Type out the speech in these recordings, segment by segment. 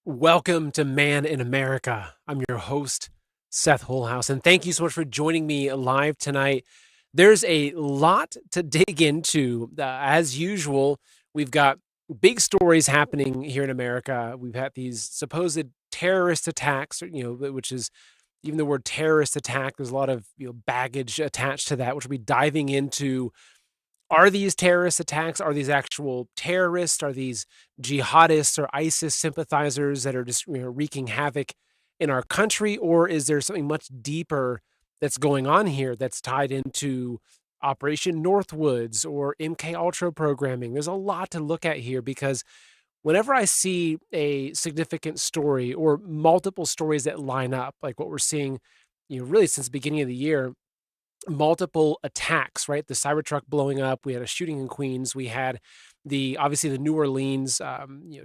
Welcome to Man in America. I'm your host, Seth Holhouse, and thank you so much for joining me live tonight. There's a lot to dig into. As usual, we've got big stories happening here in America. We've had these supposed terrorist attacks, which is even the word terrorist attack, there's a lot of baggage attached to that, which we'll be diving into. Are these terrorist attacks? Are these actual terrorists? Are these jihadists or ISIS sympathizers that are just wreaking havoc in our country? Or is there something much deeper that's going on here that's tied into Operation Northwoods or MK Ultra programming? There's a lot to look at here because whenever I see a significant story or multiple stories that line up, like what we're seeing, really since the beginning of the year, multiple attacks, right? The Cybertruck blowing up. We had a shooting in Queens. We had obviously the New Orleans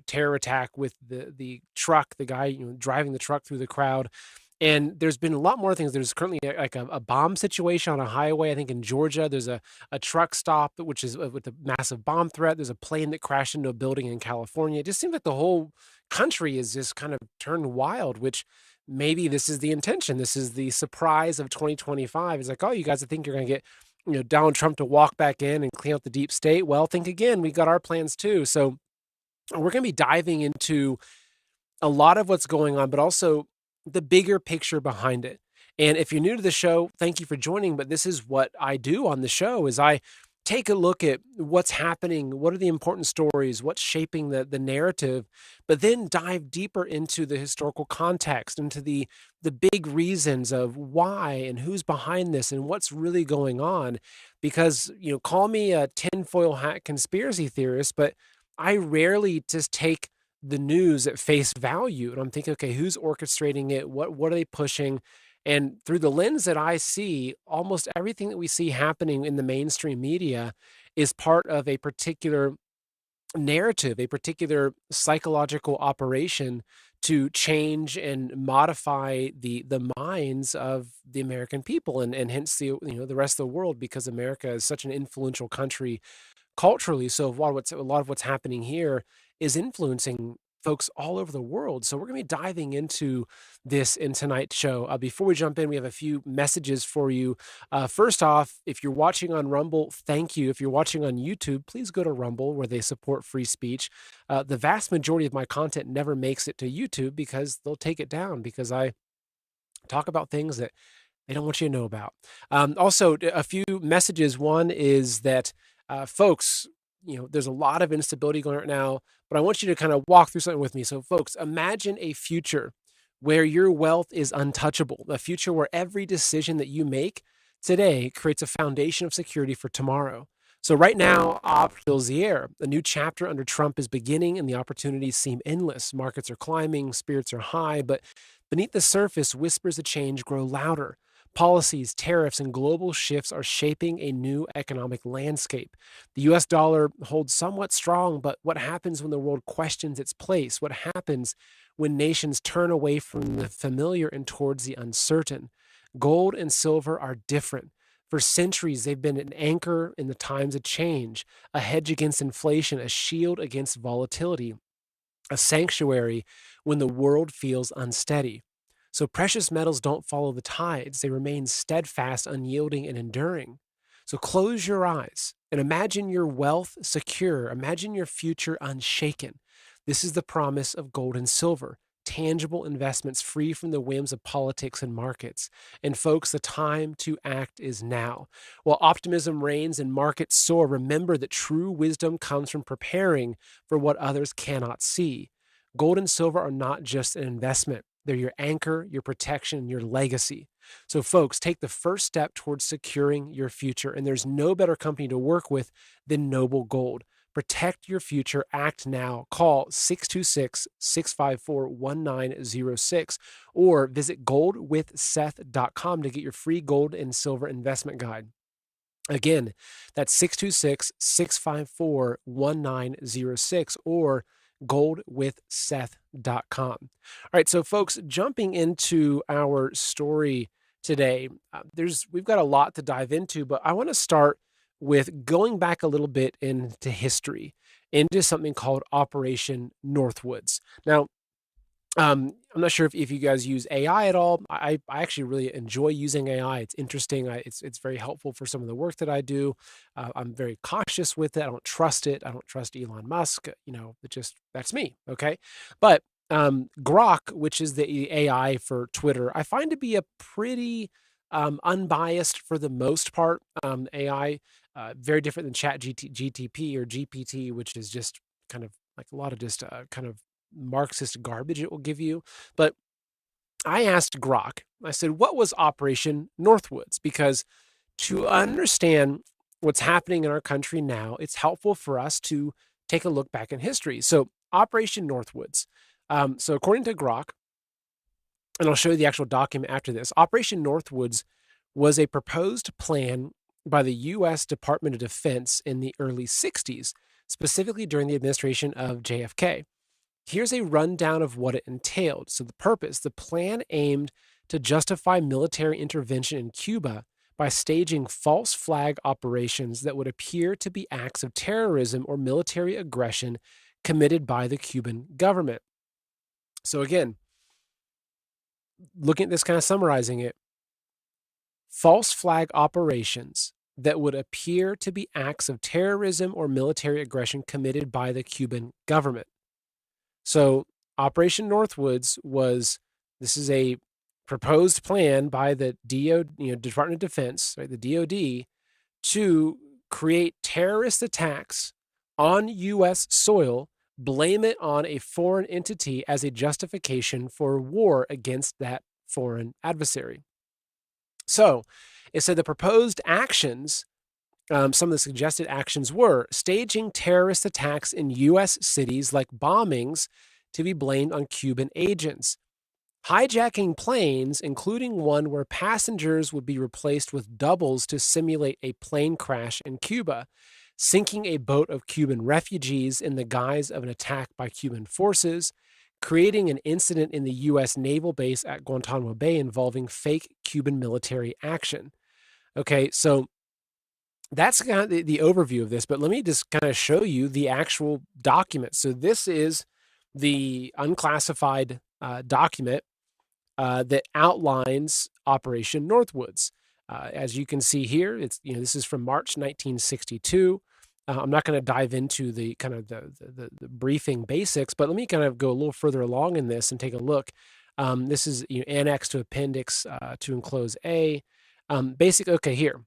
terror attack with the truck, the guy driving the truck through the crowd. And there's been a lot more things. There's currently a bomb situation on a highway. I think in Georgia, there's a truck stop, which is with a massive bomb threat. There's a plane that crashed into a building in California. It just seems like the whole country is just kind of turned wild, which maybe this is the intention. This is the surprise of 2025. It's like, oh, you guys think you're going to get, Donald Trump to walk back in and clean out the deep state. Well, think again. We got our plans too. So we're going to be diving into a lot of what's going on, but also the bigger picture behind it. And if you're new to the show, thank you for joining. But this is what I do on the show is I take a look at what's happening, what are the important stories, what's shaping the narrative, but then dive deeper into the historical context, into the big reasons of why and who's behind this and what's really going on. Because, call me a tinfoil hat conspiracy theorist, but I rarely just take the news at face value. And I'm thinking, okay, who's orchestrating it? What are they pushing? And through the lens that I see, almost everything that we see happening in the mainstream media is part of a particular narrative, a particular psychological operation to change and modify the minds of the American people and hence the rest of the world, because America is such an influential country culturally. So a lot of what's happening here is influencing folks all over the world. So we're going to be diving into this in tonight's show. Before we jump in, we have a few messages for you. First off, if you're watching on Rumble, thank you. If you're watching on YouTube, please go to Rumble where they support free speech. The vast majority of my content never makes it to YouTube because they'll take it down because I talk about things that they don't want you to know about. Also, a few messages. One is that folks, there's a lot of instability going on right now, but I want you to kind of walk through something with me. So, folks, imagine a future where your wealth is untouchable, a future where every decision that you make today creates a foundation of security for tomorrow. So right now, fills the air. A new chapter under Trump is beginning, and the opportunities seem endless. Markets are climbing, spirits are high, but beneath the surface, whispers of change grow louder. Policies, tariffs, and global shifts are shaping a new economic landscape. The US dollar holds somewhat strong, but what happens when the world questions its place? What happens when nations turn away from the familiar and towards the uncertain? Gold and silver are different. For centuries, they've been an anchor in the times of change, a hedge against inflation, a shield against volatility, a sanctuary when the world feels unsteady. So precious metals don't follow the tides. They remain steadfast, unyielding, and enduring. So close your eyes and imagine your wealth secure. Imagine your future unshaken. This is the promise of gold and silver, tangible investments free from the whims of politics and markets. And folks, the time to act is now. While optimism reigns and markets soar, remember that true wisdom comes from preparing for what others cannot see. Gold and silver are not just an investment. They're your anchor, your protection, and your legacy. So, folks, take the first step towards securing your future. And there's no better company to work with than Noble Gold. Protect your future. Act now. Call 626-654-1906 or visit goldwithseth.com to get your free gold and silver investment guide. Again, that's 626-654-1906 or goldwithseth.com. All right, so folks, jumping into our story today, we've got a lot to dive into, but I want to start with going back a little bit into history, into something called Operation Northwoods. Now, I'm not sure if you guys use AI at all. I actually really enjoy using AI. It's interesting. It's very helpful for some of the work that I do. I'm very cautious with it. I don't trust it. I don't trust Elon Musk. That's me. Okay, but Grok, which is the AI for Twitter, I find to be a pretty unbiased for the most part AI. Very different than GTP or GPT, which is just kind of like a lot of just kind of Marxist garbage it will give you. But I asked Grok, I said, what was Operation Northwoods? Because to understand what's happening in our country now, it's helpful for us to take a look back in history. So, Operation Northwoods. So, according to Grok, and I'll show you the actual document after this, Operation Northwoods was a proposed plan by the U.S. Department of Defense in the early 60s, specifically during the administration of JFK. Here's a rundown of what it entailed. So, the purpose, the plan aimed to justify military intervention in Cuba by staging false flag operations that would appear to be acts of terrorism or military aggression committed by the Cuban government. So, again, looking at this, kind of summarizing it, false flag operations that would appear to be acts of terrorism or military aggression committed by the Cuban government. So Operation Northwoods this is a proposed plan by the Department of Defense, right, the DOD, to create terrorist attacks on U.S. soil, blame it on a foreign entity as a justification for war against that foreign adversary. So it said the proposed actions, some of the suggested actions were staging terrorist attacks in U.S. cities like bombings to be blamed on Cuban agents, hijacking planes, including one where passengers would be replaced with doubles to simulate a plane crash in Cuba, sinking a boat of Cuban refugees in the guise of an attack by Cuban forces, creating an incident in the U.S. naval base at Guantanamo Bay involving fake Cuban military action. Okay, so that's kind of the overview of this, but let me just kind of show you the actual document. So this is the unclassified document that outlines Operation Northwoods. As you can see here, this is from March 1962. I'm not going to dive into the kind of the briefing basics, but let me kind of go a little further along in this and take a look. This is annexed to Appendix to Enclose A. Okay, here.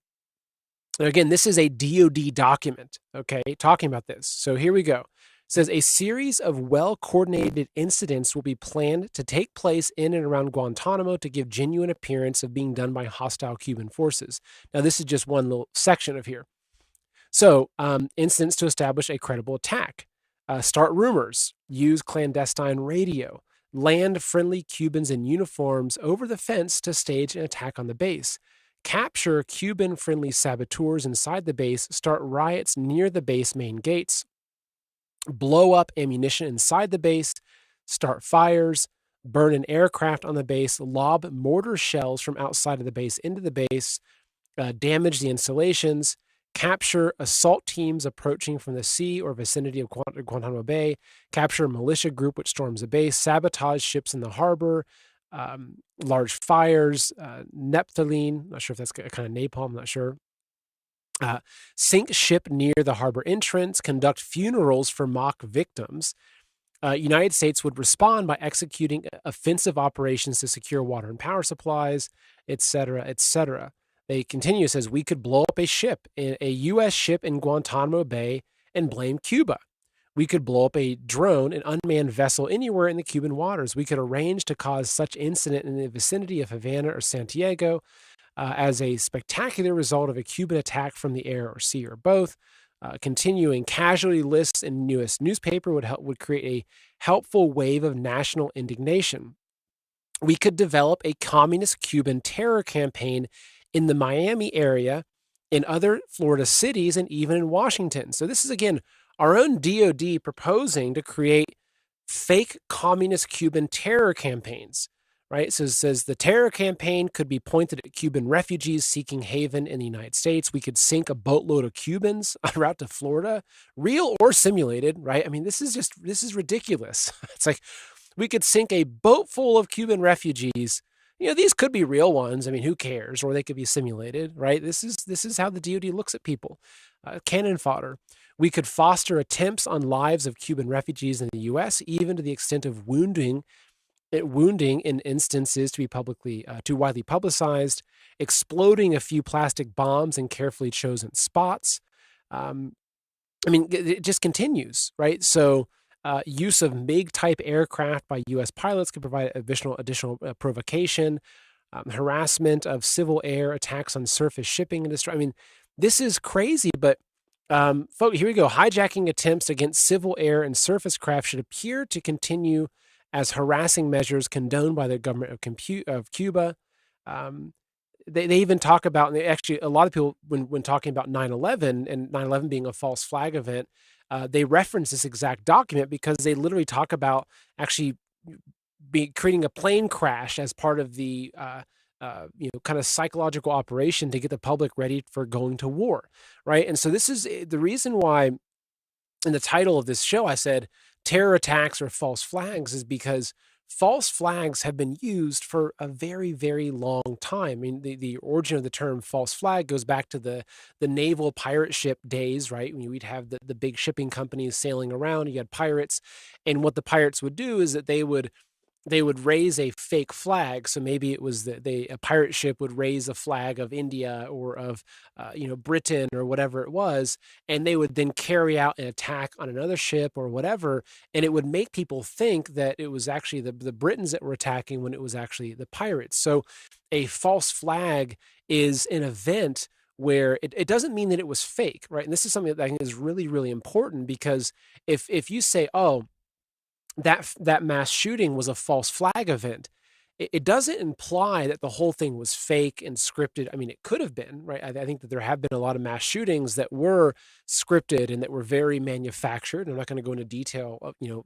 And again, this is a DOD document, okay, talking about this. So here we go. It says a series of well-coordinated incidents will be planned to take place in and around Guantanamo to give genuine appearance of being done by hostile Cuban forces. Now, this is just one little section of here. So, incidents to establish a credible attack, start rumors, use clandestine radio, land friendly Cubans in uniforms over the fence to stage an attack on the base, capture Cuban-friendly saboteurs inside the base, start riots near the base main gates, blow up ammunition inside the base, start fires, burn an aircraft on the base, lob mortar shells from outside of the base into the base, damage the installations, capture assault teams approaching from the sea or vicinity of Guantanamo Bay, capture a militia group which storms the base, sabotage ships in the harbor, large fires, naphthalene, not sure if that's a kind of napalm, I'm not sure. Sink ship near the harbor entrance, conduct funerals for mock victims. United States would respond by executing offensive operations to secure water and power supplies, etc., etc. They continue, says, we could blow up a U.S. ship in Guantanamo Bay and blame Cuba. We could blow up a drone, an unmanned vessel anywhere in the Cuban waters. We could arrange to cause such incident in the vicinity of Havana or Santiago as a spectacular result of a Cuban attack from the air or sea or both. Continuing casualty lists in U.S. newspaper would create a helpful wave of national indignation. We could develop a communist Cuban terror campaign in the Miami area, in other Florida cities, and even in Washington. So this is, again, our own DOD proposing to create fake communist Cuban terror campaigns, right? So it says the terror campaign could be pointed at Cuban refugees seeking haven in the United States. We could sink a boatload of Cubans en route to Florida, real or simulated, right? I mean, this is ridiculous. It's like, we could sink a boat full of Cuban refugees. These could be real ones. I mean, who cares? Or they could be simulated, right? This is how the DoD looks at people. Cannon fodder. We could foster attempts on lives of Cuban refugees in the U.S., even to the extent of wounding in instances to be too widely publicized, exploding a few plastic bombs in carefully chosen spots. Um, I mean, it just continues, right? So, use of MiG-type aircraft by U.S. pilots could provide additional provocation, harassment of civil air, attacks on surface shipping industry. I mean, this is crazy, but folks, here we go. Hijacking attempts against civil air and surface craft should appear to continue as harassing measures condoned by the government of Cuba. Um, they even talk about, and actually, a lot of people, when talking about 9/11 and 9/11 being a false flag event, they reference this exact document because they literally talk about actually creating a plane crash as part of the kind of psychological operation to get the public ready for going to war, right? And so this is the reason why in the title of this show I said terror attacks or false flags is because false flags have been used for a very, very long time. I mean, the origin of the term false flag goes back to the naval pirate ship days, right? When we'd have the big shipping companies sailing around, you had pirates, and what the pirates would do is that they would raise a fake flag. So maybe it was that a pirate ship would raise a flag of India or of Britain or whatever it was, and they would then carry out an attack on another ship or whatever, and it would make people think that it was actually the Britons that were attacking when it was actually the pirates. So a false flag is an event where it doesn't mean that it was fake, right? And this is something that I think is really, really important because if you say, oh, that mass shooting was a false flag event, it doesn't imply that the whole thing was fake and scripted. I mean, it could have been, right? I think that there have been a lot of mass shootings that were scripted and that were very manufactured. I'm not going to go into detail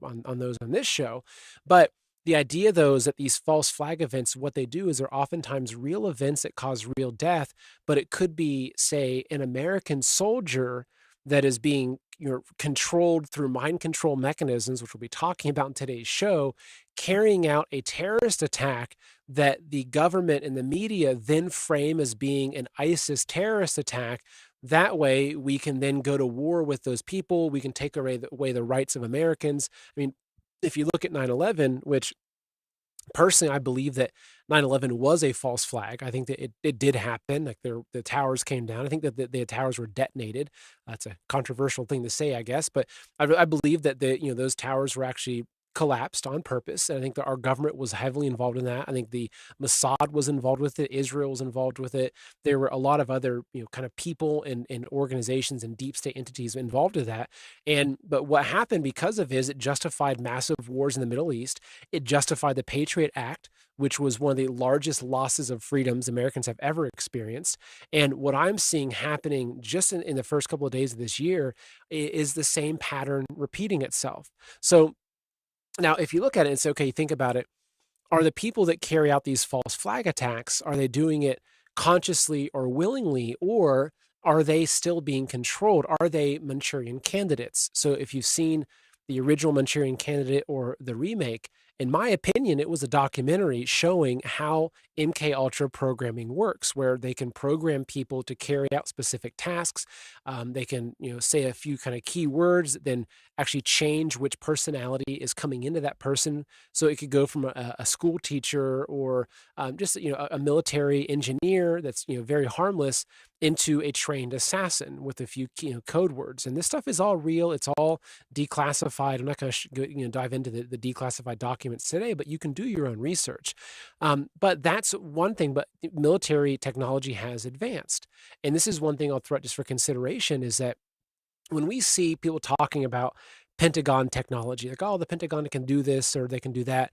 on those on this show, but the idea, though, is that these false flag events, what they do is they're oftentimes real events that cause real death, but it could be, say, an American soldier that is being controlled through mind control mechanisms, which we'll be talking about in today's show, carrying out a terrorist attack that the government and the media then frame as being an ISIS terrorist attack. That way, we can then go to war with those people. We can take away the rights of Americans. I mean, if you look at 9/11, which personally, I believe that 9/11 was a false flag. I think that it did happen. Like the towers came down. I think that the towers were detonated. That's a controversial thing to say, I guess, but I believe that those towers were actually collapsed on purpose. And I think that our government was heavily involved in that. I think the Mossad was involved with it. Israel was involved with it. There were a lot of other, kind of people and organizations and deep state entities involved with that. But what happened because of it justified massive wars in the Middle East. It justified the Patriot Act, which was one of the largest losses of freedoms Americans have ever experienced. And what I'm seeing happening just in the first couple of days of this year is the same pattern repeating itself. So now, if you look at it and say, okay, think about it. Are the people that carry out these false flag attacks, are they doing it consciously or willingly, or are they still being controlled? Are they Manchurian candidates? So if you've seen the original Manchurian Candidate or the remake, in my opinion, it was a documentary showing how MK Ultra programming works, where they can program people to carry out specific tasks. They can, say a few kind of key words, then actually change which personality is coming into that person. So it could go from a school teacher or just a military engineer that's very harmless into a trained assassin with a few code words. And this stuff is all real. It's all declassified. I'm not going to dive into the declassified documents today, but you can do your own research. But that's one thing. But military technology has advanced, and this is one thing I'll throw out just for consideration is that when we see people talking about Pentagon technology, like, oh, the Pentagon can do this or they can do that.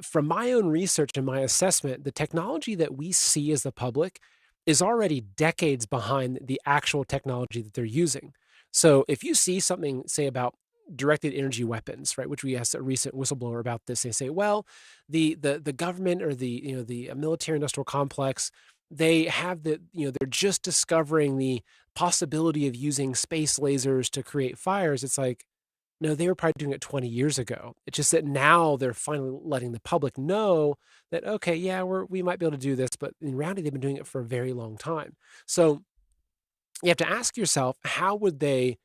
From my own research and my assessment, the technology that we see as the public is already decades behind the actual technology that they're using. So if you see something, say, about directed energy weapons, right, which we asked a recent whistleblower about this, they say, well, the government or the military industrial complex, they have they're just discovering the possibility of using space lasers to create fires. It's like, No, they were probably doing it 20 years ago. It's just that now they're finally letting the public know that, okay, yeah, we might be able to do this, but in reality, they've been doing it for a very long time. So you have to ask yourself, how would they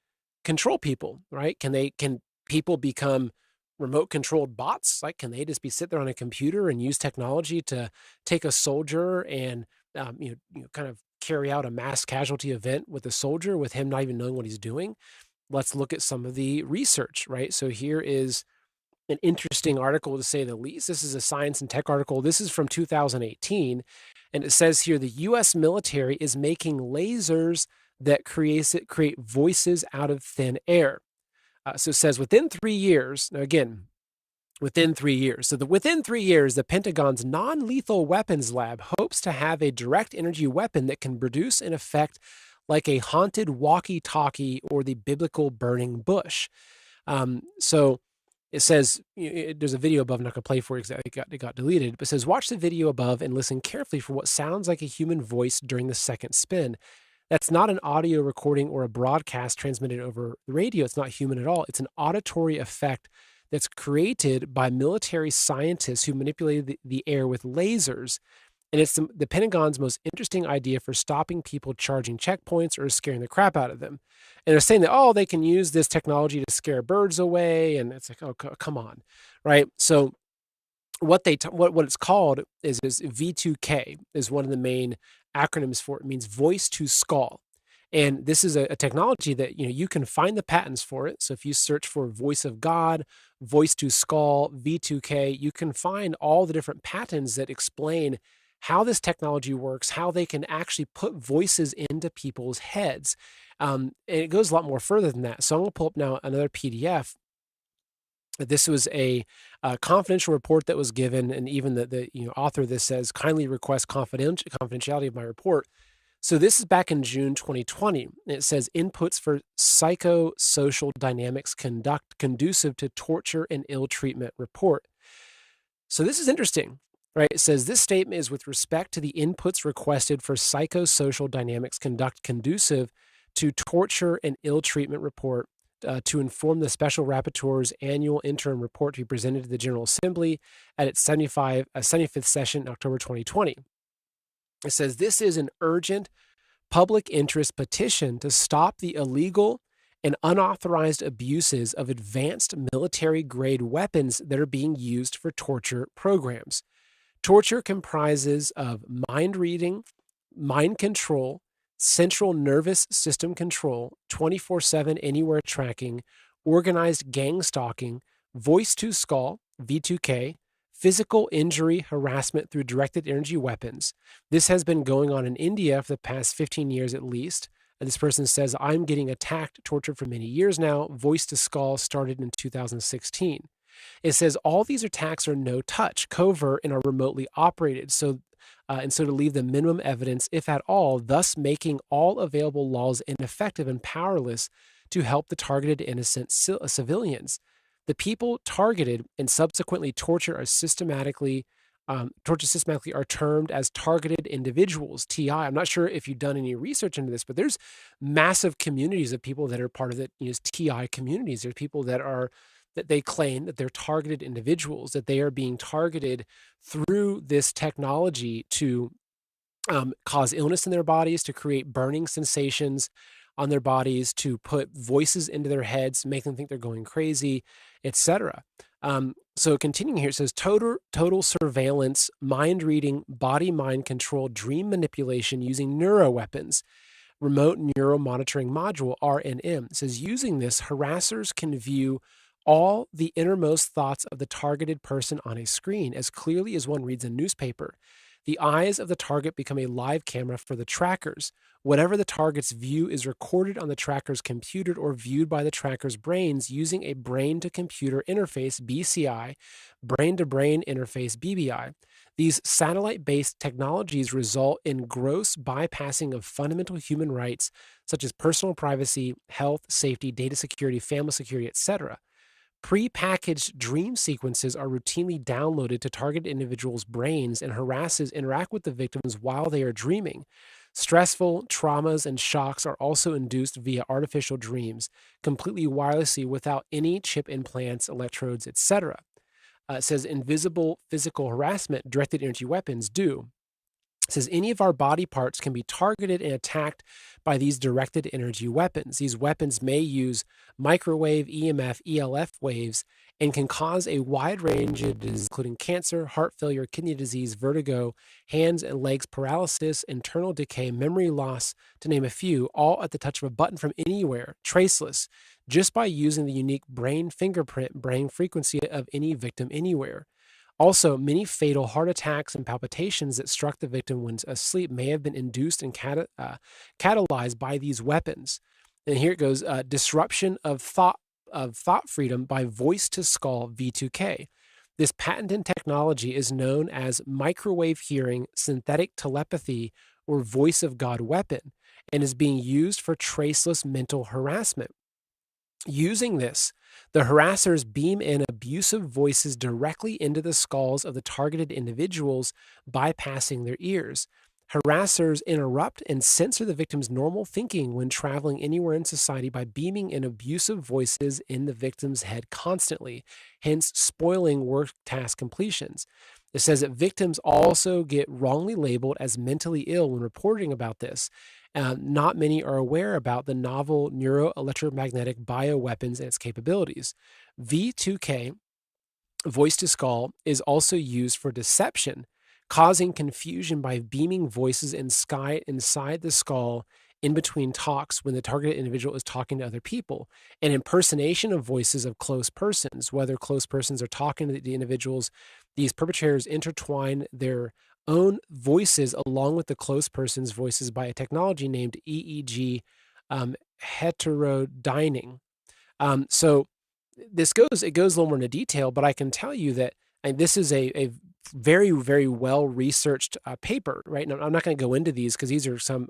control people, right? Can people become remote controlled bots? Like, can they just be sit there on a computer and use technology to take a soldier and kind of carry out a mass casualty event with a soldier with him not even knowing what he's doing? Let's look at some of the research, right? So here is an interesting article to say the least. This is a science and tech article. This is from 2018. And it says here the US military is making lasers that create voices out of thin air. So it says within 3 years, now again, within 3 years. So within 3 years, the Pentagon's non-lethal weapons lab hopes to have a direct energy weapon that can produce an effect like a haunted walkie-talkie or the biblical burning bush. So it says, there's a video above, I'm not going to play for you because it got deleted, but it says, watch the video above and listen carefully for what sounds like a human voice during the second spin. That's not an audio recording or a broadcast transmitted over the radio. It's not human at all. It's an auditory effect that's created by military scientists who manipulated the air with lasers. And it's the Pentagon's most interesting idea for stopping people charging checkpoints or scaring the crap out of them. And they're saying that, oh, they can use this technology to scare birds away. And it's like, oh, come on, right? So what it's called is V2K is one of the main acronyms for it. It means voice to skull. And this is a technology that, you can find the patents for it. So if you search for voice of God, voice to skull, V2K, you can find all the different patents that explain how this technology works, how they can actually put voices into people's heads. And it goes a lot more further than that. So I'm going to pull up now another PDF. This was a confidential report that was given, and even the author of this says, kindly request confidentiality of my report. So this is back in June 2020. And it says inputs for psychosocial dynamics conducive to torture and ill treatment report. So this is interesting, right? It says this statement is with respect to the inputs requested for psychosocial dynamics conducive to torture and ill treatment report to inform the Special Rapporteur's annual interim report to be presented to the General Assembly at its 75th session in October 2020. It says this is an urgent public interest petition to stop the illegal and unauthorized abuses of advanced military-grade weapons that are being used for torture programs. Torture comprises of mind reading, mind control, central nervous system control, 24/7 anywhere tracking, organized gang stalking, voice to skull, V2K, physical injury, harassment through directed energy weapons. This has been going on in India for the past 15 years at least. And this person says, I'm getting attacked, tortured for many years now. Voice to skull started in 2016. It says all these attacks are no touch, covert, and are remotely operated. So to leave the minimum evidence, if at all, thus making all available laws ineffective and powerless to help the targeted innocent civilians. The people targeted and subsequently tortured systematically are termed as targeted individuals, TI. I'm not sure if you've done any research into this, but there's massive communities of people that are part of the TI communities. There's people that they claim that they're targeted individuals, that they are being targeted through this technology to cause illness in their bodies, to create burning sensations on their bodies, to put voices into their heads, make them think they're going crazy, etc. So continuing here, it says total surveillance, mind reading, body mind control, dream manipulation using neuroweapons, remote neural monitoring module, RNM. It says using this, harassers can view all the innermost thoughts of the targeted person on a screen as clearly as one reads a newspaper. The eyes of the target become a live camera for the trackers. Whatever the target's view is recorded on the tracker's computer or viewed by the tracker's brains using a brain-to-computer interface, BCI, brain-to-brain interface, BBI. These satellite-based technologies result in gross bypassing of fundamental human rights such as personal privacy, health, safety, data security, family security, etc. Pre-packaged dream sequences are routinely downloaded to target individuals' brains, and harassers interact with the victims while they are dreaming. Stressful traumas and shocks are also induced via artificial dreams, completely wirelessly without any chip implants, electrodes, etc. It says invisible physical harassment directed energy weapons do. It says any of our body parts can be targeted and attacked by these directed energy weapons. These weapons may use microwave, EMF, ELF waves and can cause a wide range of diseases, including cancer, heart failure, kidney disease, vertigo, hands and legs paralysis, internal decay, memory loss, to name a few, all at the touch of a button from anywhere, traceless, just by using the unique brain fingerprint, brain frequency of any victim anywhere. Also, many fatal heart attacks and palpitations that struck the victim when asleep may have been induced and catalyzed by these weapons. And here it goes: disruption of thought freedom by voice to skull V2K. This patented technology is known as microwave hearing, synthetic telepathy, or voice of God weapon, and is being used for traceless mental harassment. Using this, the harassers beam in abusive voices directly into the skulls of the targeted individuals, bypassing their ears. Harassers interrupt and censor the victim's normal thinking when traveling anywhere in society by beaming in abusive voices in the victim's head constantly, hence spoiling work task completions. It says that victims also get wrongly labeled as mentally ill when reporting about this. Not many are aware about the novel neuroelectromagnetic bioweapons and its capabilities. V2K, voice to skull, is also used for deception, causing confusion by beaming voices inside the skull in between talks when the targeted individual is talking to other people, and impersonation of voices of close persons. Whether close persons are talking to the individuals, these perpetrators intertwine their own voices along with the close person's voices by a technology named EEG heterodyning. So it goes a little more into detail, but I can tell you that, and this is a very, very well researched paper, right? Now, I'm not going to go into these because these are some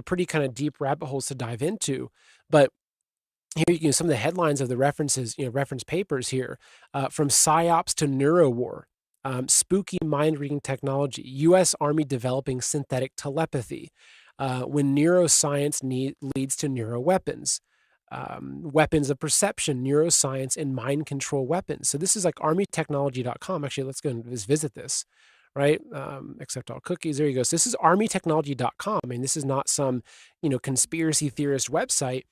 pretty kind of deep rabbit holes to dive into, but here you some of the headlines of the reference papers here, from psyops to neurowar. Spooky mind reading technology, U.S. Army developing synthetic telepathy, when neuroscience leads to neuroweapons, weapons of perception, neuroscience, and mind control weapons. So this is like armytechnology.com. Actually, let's go and visit this, right? Accept all cookies. There you go. So this is armytechnology.com. I mean, this is not some, conspiracy theorist website.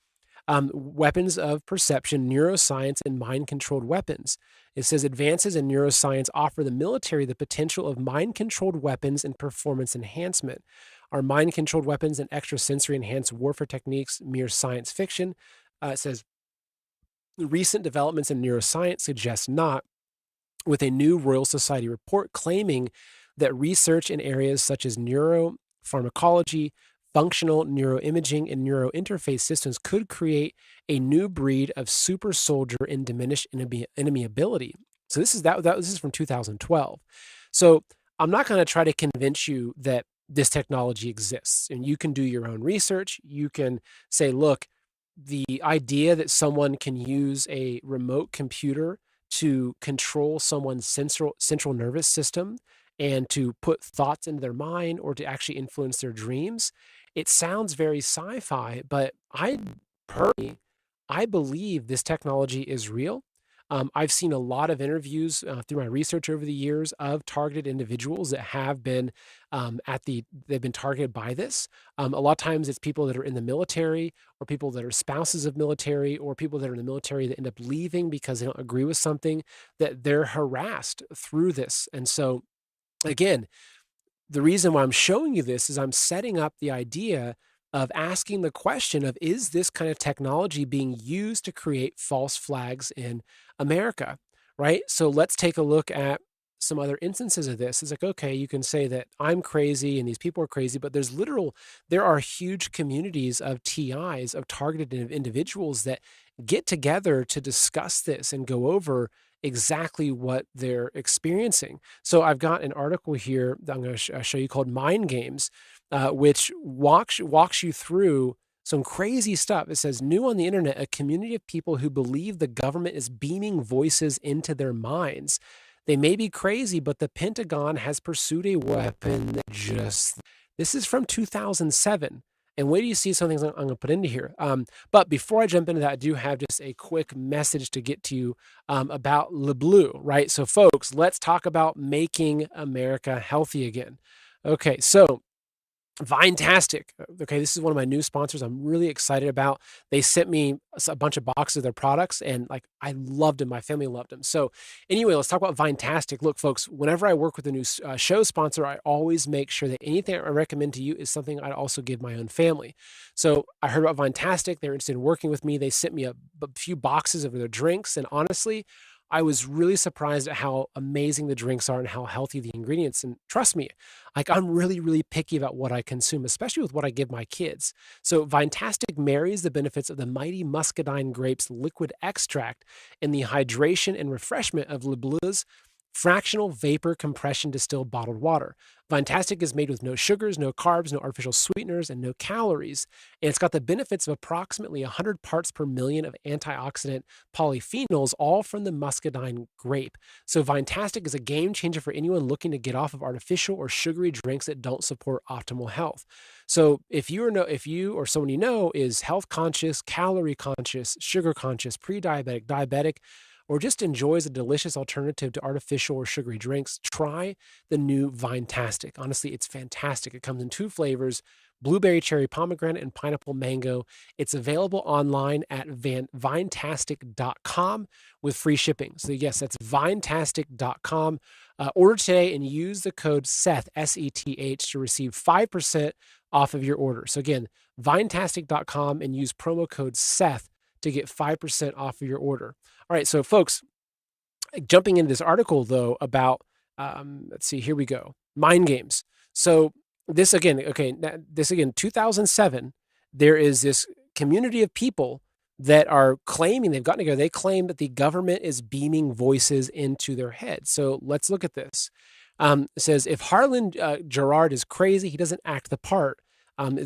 Weapons of perception, neuroscience, and mind-controlled weapons. It says advances in neuroscience offer the military the potential of mind-controlled weapons and performance enhancement. Are mind-controlled weapons and extrasensory enhanced warfare techniques mere science fiction? It says recent developments in neuroscience suggest not, with a new Royal Society report claiming that research in areas such as neuropharmacology, functional neuroimaging, and neurointerface systems could create a new breed of super soldier and diminished enemy ability. So this is from 2012. So I'm not going to try to convince you that this technology exists, and you can do your own research. You can say, look, the idea that someone can use a remote computer to control someone's central nervous system and to put thoughts into their mind or to actually influence their dreams, it sounds very sci-fi, but I believe this technology is real. I've seen a lot of interviews through my research over the years of targeted individuals that have been they've been targeted by this. A lot of times it's people that are in the military, or people that are spouses of military, or people that are in the military that end up leaving because they don't agree with something, that they're harassed through this. And so, again, the reason why I'm showing you this is I'm setting up the idea of asking the question of, is this kind of technology being used to create false flags in America, right? So let's take a look at some other instances of this. It's like, okay, you can say that I'm crazy and these people are crazy, but there are huge communities of TIs, of targeted individuals that get together to discuss this and go over exactly what they're experiencing. So I've got an article here that I'm going to show you called Mind Games, which walks you through some crazy stuff. It says, new on the internet, a community of people who believe the government is beaming voices into their minds. They may be crazy, but the Pentagon has pursued a weapon that just This is from 2007. And wait till you see some things I'm going to put into here. But before I jump into that, I do have just a quick message to get to you about Le Bleu, right? So, folks, let's talk about making America healthy again. Okay, so Vantastic. Okay, this is one of my new sponsors I'm really excited about. They sent me a bunch of boxes of their products, and like I loved them. My family loved them. So anyway, let's talk about Vantastic. Look, folks, whenever I work with a new show sponsor, I always make sure that anything I recommend to you is something I'd also give my own family. So I heard about Vantastic. They're interested in working with me. They sent me a few boxes of their drinks, and honestly, I was really surprised at how amazing the drinks are and how healthy the ingredients. And trust me, like I'm really, really picky about what I consume, especially with what I give my kids. So Vantastic marries the benefits of the mighty muscadine grapes liquid extract and the hydration and refreshment of Le Bleu's fractional vapor compression distilled bottled water. Vantastic is made with no sugars, no carbs, no artificial sweeteners, and no calories. And it's got the benefits of approximately 100 parts per million of antioxidant polyphenols, all from the muscadine grape. So Vantastic is a game changer for anyone looking to get off of artificial or sugary drinks that don't support optimal health. So if you or someone you know is health conscious, calorie conscious, sugar conscious, pre-diabetic, diabetic, or just enjoys a delicious alternative to artificial or sugary drinks, try the new Vantastic. Honestly, it's fantastic. It comes in 2 flavors, blueberry cherry pomegranate and pineapple mango. It's available online at vintastic.com with free shipping. So yes, that's vintastic.com. Order today and use the code SETH, S-E-T-H, to receive 5% off of your order. So again, vintastic.com and use promo code SETH to get 5% off of your order. All right, so folks, jumping into this article though about, let's see, here we go, mind games. So this again, 2007, there is this community of people that are claiming they've gotten together. They claim that the government is beaming voices into their head. So let's look at this. It says, if Harlan Gerard is crazy, he doesn't act the part.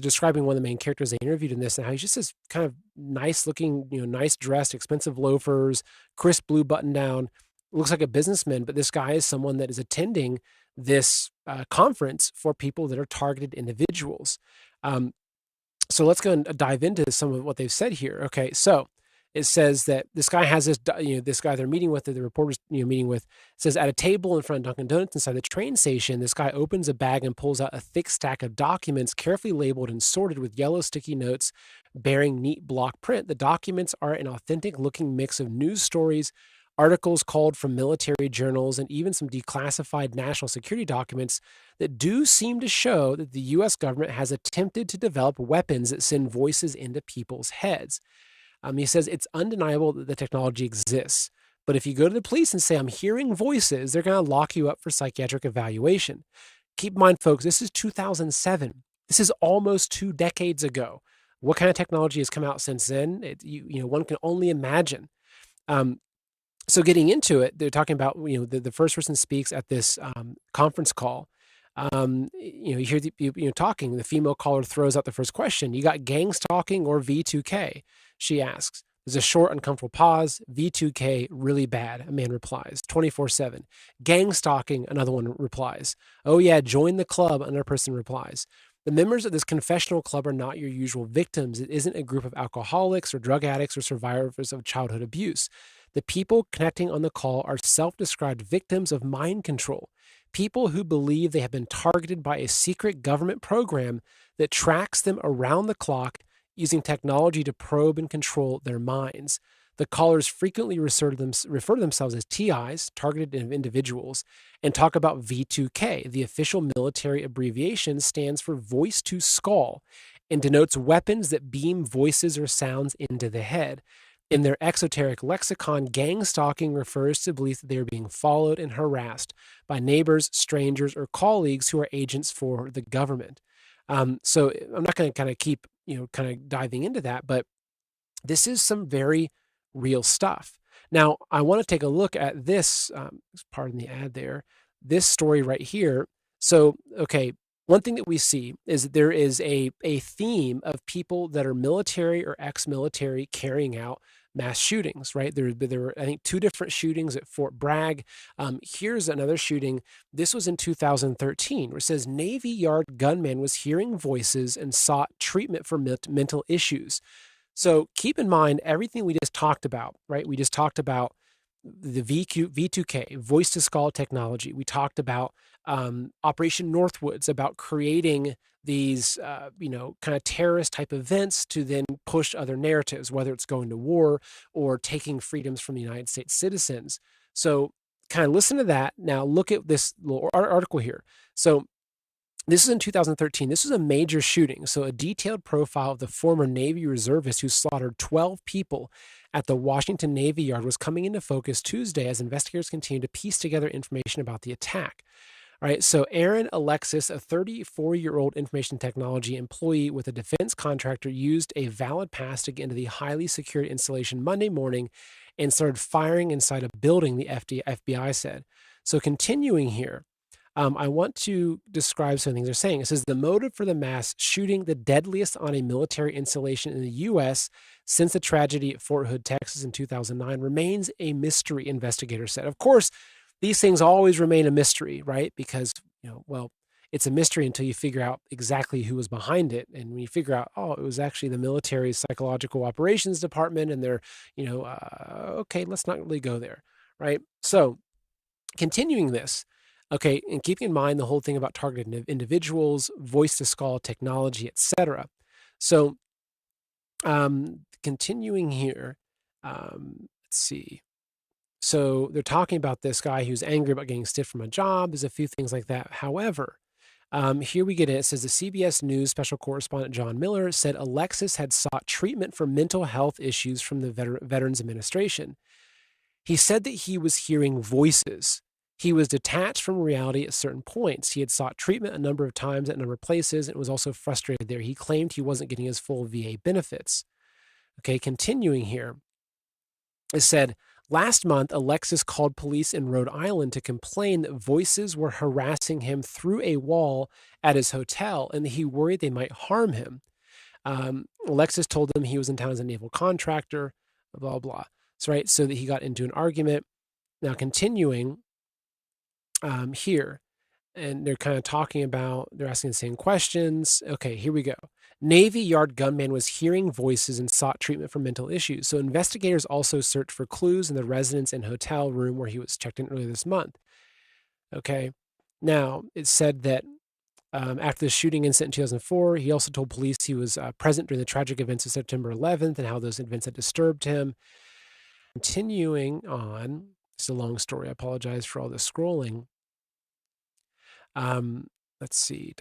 Describing one of the main characters they interviewed in this and how he's just this kind of nice looking, nice dressed, expensive loafers, crisp blue button down, looks like a businessman, but this guy is someone that is attending this conference for people that are targeted individuals. So let's go and dive into some of what they've said here. Okay, so it says that this guy has this guy they're meeting with, the reporter's meeting with, says at a table in front of Dunkin' Donuts inside the train station, this guy opens a bag and pulls out a thick stack of documents carefully labeled and sorted with yellow sticky notes bearing neat block print. The documents are an authentic looking mix of news stories, articles culled from military journals, and even some declassified national security documents that do seem to show that the U.S. government has attempted to develop weapons that send voices into people's heads. He says it's undeniable that the technology exists, but if you go to the police and say, I'm hearing voices, they're going to lock you up for psychiatric evaluation. Keep in mind, folks, this is 2007. This is almost 2 decades ago. What kind of technology has come out since then? One can only imagine. So getting into it, they're talking about, the first person speaks at this conference call. You hear the talking. The female caller throws out the first question. You got gangs talking or V2K? She asks. There's a short, uncomfortable pause. V2K, really bad, a man replies. 24/7. Gangs talking, another one replies. Oh yeah, join the club, another person replies. The members of this confessional club are not your usual victims. It isn't a group of alcoholics or drug addicts or survivors of childhood abuse. The people connecting on the call are self-described victims of mind control. People who believe they have been targeted by a secret government program that tracks them around the clock using technology to probe and control their minds. The callers frequently refer to themselves as TIs, targeted individuals, and talk about V2K. The official military abbreviation stands for voice to skull and denotes weapons that beam voices or sounds into the head. In their exoteric lexicon, gang stalking refers to belief that they are being followed and harassed by neighbors, strangers, or colleagues who are agents for the government. So I'm not going to kind of keep, kind of diving into that, but this is some very real stuff. Now, I want to take a look at this, pardon the ad there, this story right here. So, okay, one thing that we see is that there is a theme of people that are military or ex-military carrying out mass shootings, right? There were, I think, 2 different shootings at Fort Bragg. Here's another shooting. This was in 2013, where it says Navy Yard gunman was hearing voices and sought treatment for mental issues. So keep in mind everything we just talked about, right? We just talked about the V2K, voice to skull technology. We talked about Operation Northwoods, about creating these, kind of terrorist type events to then push other narratives, whether it's going to war or taking freedoms from the United States citizens. So kind of listen to that. Now look at this little article here. So this is in 2013. This was a major shooting. So a detailed profile of the former Navy reservist who slaughtered 12 people at the Washington Navy Yard was coming into focus Tuesday as investigators continue to piece together information about the attack. All right, so Aaron Alexis, a 34-year-old information technology employee with a defense contractor, used a valid pass to get into the highly secured installation Monday morning and started firing inside a building, the FBI said. So continuing here, I want to describe some things they're saying. It says the motive for the mass shooting, the deadliest on a military installation in the U.S. since the tragedy at Fort Hood, Texas in 2009, remains a mystery, investigators said. Of course, these things always remain a mystery, right? Because, it's a mystery until you figure out exactly who was behind it. And when you figure out, it was actually the military psychological operations department, and they're, okay, let's not really go there, right? So continuing this, okay, and keeping in mind the whole thing about targeted individuals, voice to skull technology, etc. So continuing here, let's see. So they're talking about this guy who's angry about getting stiffed from a job. There's a few things like that. However, here we get it. It says the CBS News special correspondent John Miller said Alexis had sought treatment for mental health issues from the Veterans Administration. He said that he was hearing voices. He was detached from reality at certain points. He had sought treatment a number of times at a number of places and was also frustrated there. He claimed he wasn't getting his full VA benefits. Okay, continuing here. It said, last month, Alexis called police in Rhode Island to complain that voices were harassing him through a wall at his hotel and that he worried they might harm him. Alexis told them he was in town as a naval contractor, blah, blah. So, right, so that he got into an argument. Now, continuing here, and they're kind of talking about, they're asking the same questions. Okay, here we go. Navy Yard gunman was hearing voices and sought treatment for mental issues. So investigators also searched for clues in the residence and hotel room where he was checked in earlier this month. Okay, now it said that after the shooting incident in 2004, he also told police he was present during the tragic events of September 11th and how those events had disturbed him. Continuing on, it's a long story. I apologize for all the scrolling. Let's see.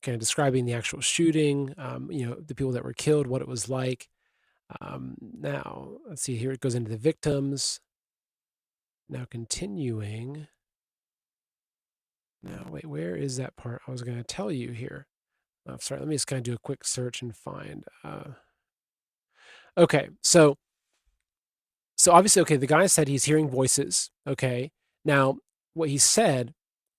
Kind of describing the actual shooting, the people that were killed, what it was like. Now, let's see, here it goes into the victims. Now, continuing. Now, wait, where is that part I was going to tell you here? Sorry, let me just kind of do a quick search and find. Okay, so obviously, okay, the guy said he's hearing voices, okay? Now, what he said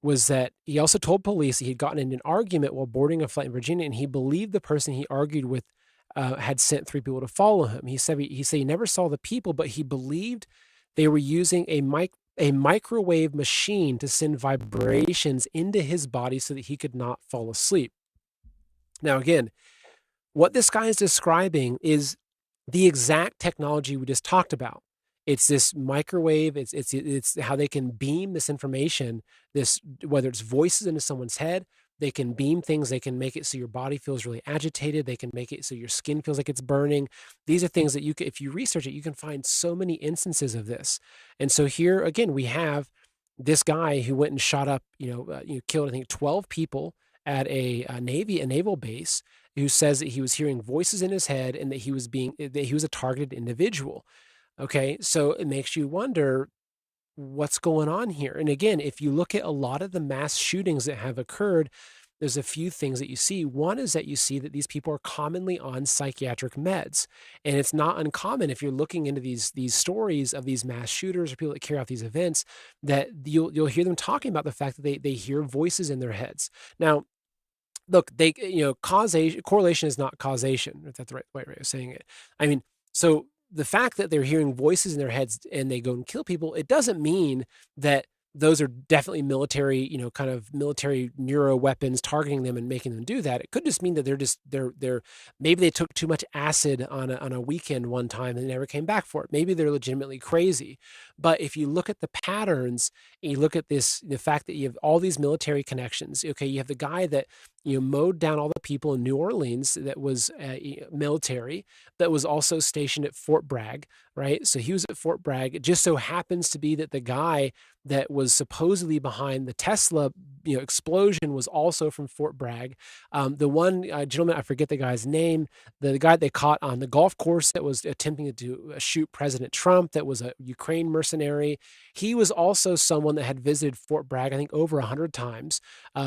was that he also told police that he'd gotten in an argument while boarding a flight in Virginia, and he believed the person he argued with had sent 3 people to follow him. He said he never saw the people, but he believed they were using a microwave machine to send vibrations into his body so that he could not fall asleep. Now, again, what this guy is describing is the exact technology we just talked about. It's this microwave. It's how they can beam this information, whether it's voices into someone's head, they can beam things. They can make it so your body feels really agitated. They can make it so your skin feels like it's burning. These are things that if you research it, you can find so many instances of this. And so here again, we have this guy who went and shot up, killed, I think, 12 people at a naval base, who says that he was hearing voices in his head and that he was a targeted individual. Okay, so it makes you wonder what's going on here. And again, if you look at a lot of the mass shootings that have occurred, there's a few things that you see. One is that you see that these people are commonly on psychiatric meds. And it's not uncommon if you're looking into these stories of these mass shooters or people that carry out these events, that you'll hear them talking about the fact that they hear voices in their heads. Now, look, causation, correlation is not causation, if that's the right way of saying it. I mean, so the fact that they're hearing voices in their heads and they go and kill people, it doesn't mean that those are definitely military, kind of military neuro weapons targeting them and making them do that. It could just mean that they're maybe they took too much acid on a weekend one time and never came back for it. Maybe they're legitimately crazy. But if you look at the patterns and you look at the fact that you have all these military connections, okay, you have the guy that mowed down all the people in New Orleans that was military, that was also stationed at Fort Bragg, right? So he was at Fort Bragg. It just so happens to be that the guy that was supposedly behind the Tesla explosion was also from Fort Bragg. The one gentleman, I forget the guy's name, the guy they caught on the golf course that was attempting to shoot President Trump, that was a Ukraine mercenary. He was also someone that had visited Fort Bragg, I think, over 100 times.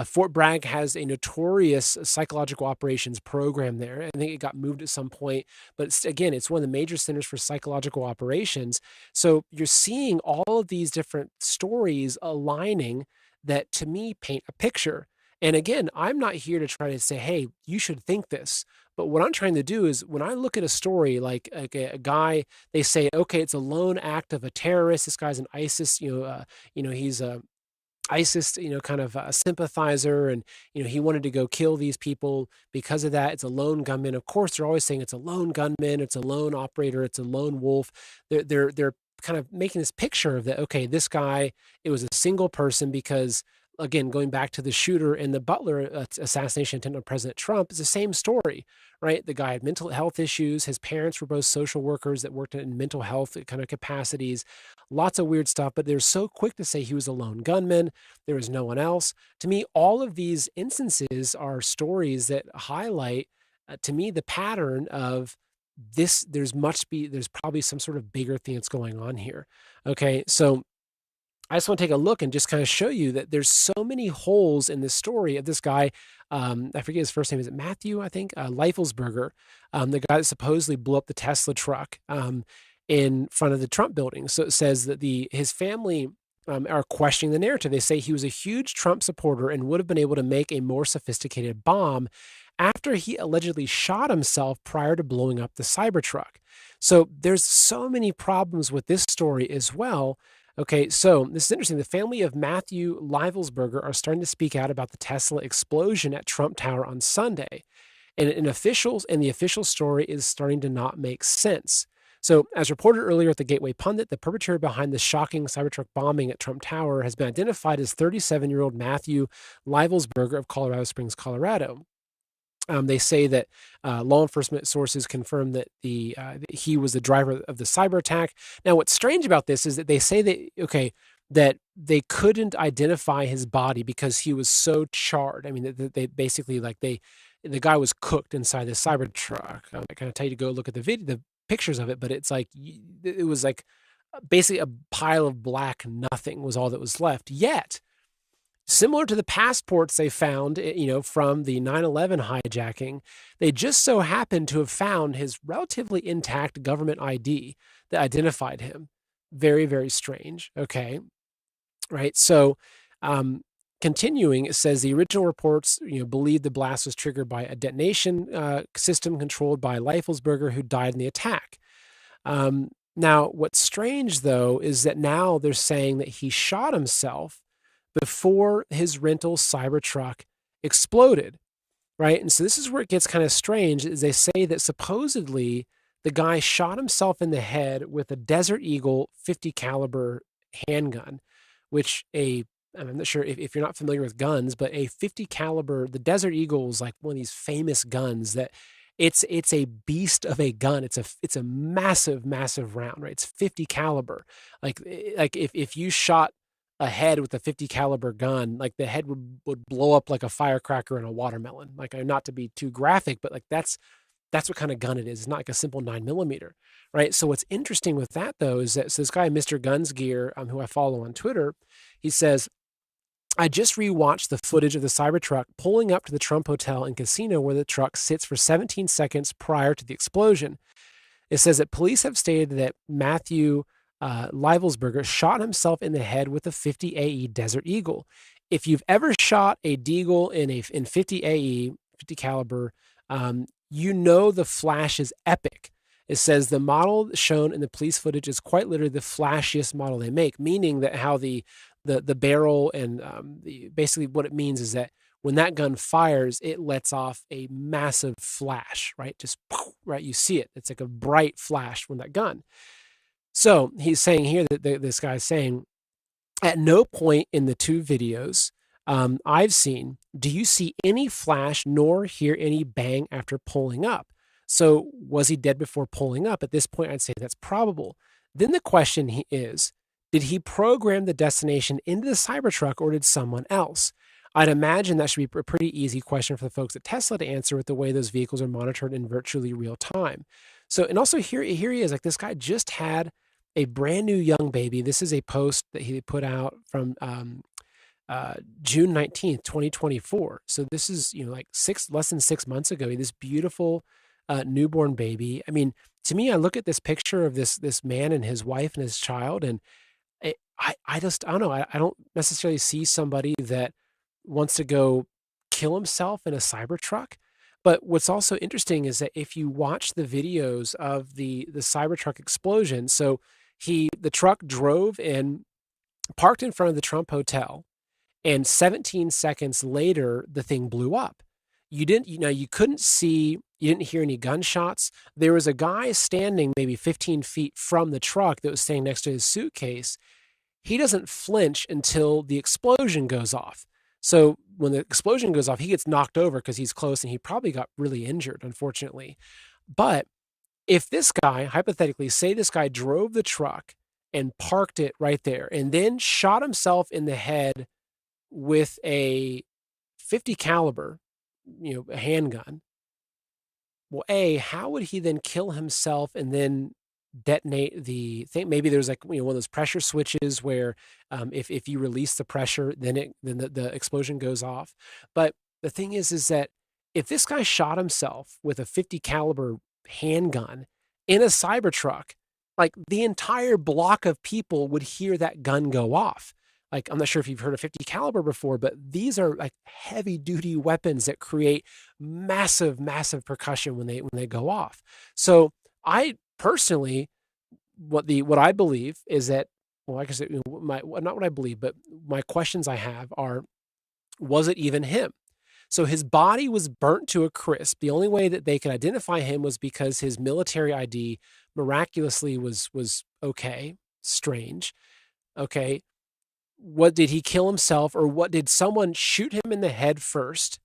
Fort Bragg has a notorious psychological operations program there. I think it got moved at some point, but again, it's one of the major centers for psychological operations. So you're seeing all of these different stories aligning that, to me, paint a picture. And again, I'm not here to try to say, hey, you should think this. But what I'm trying to do is, when I look at a story like a guy, they say, okay, it's a lone act of a terrorist. This guy's an ISIS, he's a ISIS, kind of a sympathizer, and he wanted to go kill these people because of that. It's a lone gunman. Of course, they're always saying it's a lone gunman, it's a lone operator, it's a lone wolf. They're kind of making this picture of that. Okay, this guy, it was a single person because, again, going back to the shooter and the Butler assassination attempt on President Trump, is the same story, right? The guy had mental health issues. His parents were both social workers that worked in mental health kind of capacities. Lots of weird stuff, but they're so quick to say he was a lone gunman. There was no one else. To me, all of these instances are stories that highlight, to me, the pattern of this. There's probably some sort of bigger thing that's going on here. Okay, so I just want to take a look and just kind of show you that there's so many holes in this story of this guy. I forget his first name. Is it Matthew? I think Leifelsberger, the guy that supposedly blew up the Tesla truck in front of the Trump building. So it says that his family are questioning the narrative. They say he was a huge Trump supporter and would have been able to make a more sophisticated bomb after he allegedly shot himself prior to blowing up the Cybertruck. So there's so many problems with this story as well. Okay, so this is interesting. The family of Matthew Leifelsberger are starting to speak out about the Tesla explosion at Trump Tower on Sunday. And the official story is starting to not make sense. So, as reported earlier at the Gateway Pundit, the perpetrator behind the shocking Cybertruck bombing at Trump Tower has been identified as 37-year-old Matthew Leifelsberger of Colorado Springs, Colorado. They say that law enforcement sources confirm that that he was the driver of the cyber attack. Now, what's strange about this is that they say that they couldn't identify his body because he was so charred. I mean, they basically, the guy was cooked inside the Cybertruck. I kind of tell you to go look at the pictures of it, but it's like it was like basically a pile of black nothing was all that was left. Yet, similar to the passports they found, from the 9/11 hijacking, they just so happened to have found his relatively intact government ID that identified him. Very, very strange. Okay, right. So, continuing, it says the original reports, believe the blast was triggered by a detonation system controlled by Leifelsberger, who died in the attack. Now, what's strange though is that now they're saying that he shot himself before his rental Cybertruck exploded, right? And so this is where it gets kind of strange, is they say that supposedly the guy shot himself in the head with a Desert Eagle 50 caliber handgun, which I'm not sure if you're not familiar with guns, but a 50 caliber, the Desert Eagle is like one of these famous guns that it's a beast of a gun. It's a massive, massive round, right? It's 50 caliber. Like if you shot a head with a 50 caliber gun, like the head would blow up like a firecracker in a watermelon. Like, not to be too graphic, but like that's what kind of gun it is. It's not like a simple 9mm, right? So what's interesting with that though is that this guy, Mr. Guns Gear, who I follow on Twitter, he says, I just rewatched the footage of the Cybertruck pulling up to the Trump Hotel and Casino where the truck sits for 17 seconds prior to the explosion. It says that police have stated that Matthew Leifelsberger shot himself in the head with a 50 AE Desert Eagle. if you've ever shot a deagle in 50 AE, 50 caliber, you know the flash is epic. It says the model shown in the police footage is quite literally the flashiest model they make, meaning that how the barrel and basically what it means is that when that gun fires, it lets off a massive flash, right? Just right, you see it. It's like a bright flash from that gun. So he's saying here that this guy's saying, at no point in the two videos I've seen do you see any flash nor hear any bang after pulling up. So was he dead before pulling up? At this point, I'd say that's probable. Then the question is, did he program the destination into the Cybertruck or did someone else? I'd imagine that should be a pretty easy question for the folks at Tesla to answer with the way those vehicles are monitored in virtually real time. So, and also here he is, like this guy just had a brand new young baby. This is a post that he put out from June 19th, 2024. So this is, like less than 6 months ago, this beautiful newborn baby. I mean, to me, I look at this picture of this man and his wife and his child, and I don't know. I don't necessarily see somebody that wants to go kill himself in a Cybertruck. But what's also interesting is that if you watch the videos of the Cybertruck explosion, so the truck drove in, parked in front of the Trump Hotel, and 17 seconds later, the thing blew up. You couldn't see, you didn't hear any gunshots. There was a guy standing maybe 15 feet from the truck that was standing next to his suitcase. He doesn't flinch until the explosion goes off. So when the explosion goes off, he gets knocked over because he's close and he probably got really injured, unfortunately. But if this guy, hypothetically, say this guy drove the truck and parked it right there and then shot himself in the head with a 50 caliber, a handgun. Well, how would he then kill himself and then detonate the thing? Maybe there's like, one of those pressure switches where if you release the pressure, then the explosion goes off. But the thing is that if this guy shot himself with a 50 caliber handgun in a Cybertruck, like the entire block of people would hear that gun go off. Like, I'm not sure if you've heard of 50 caliber before, but these are like heavy duty weapons that create massive, massive percussion when they go off. So I personally, what I believe is that, well, like I said, not what I believe, but my questions I have are, was it even him? So his body was burnt to a crisp. The only way that they could identify him was because his military ID miraculously was okay. Strange. Okay. What, did he kill himself, or what, did someone shoot him in the head first,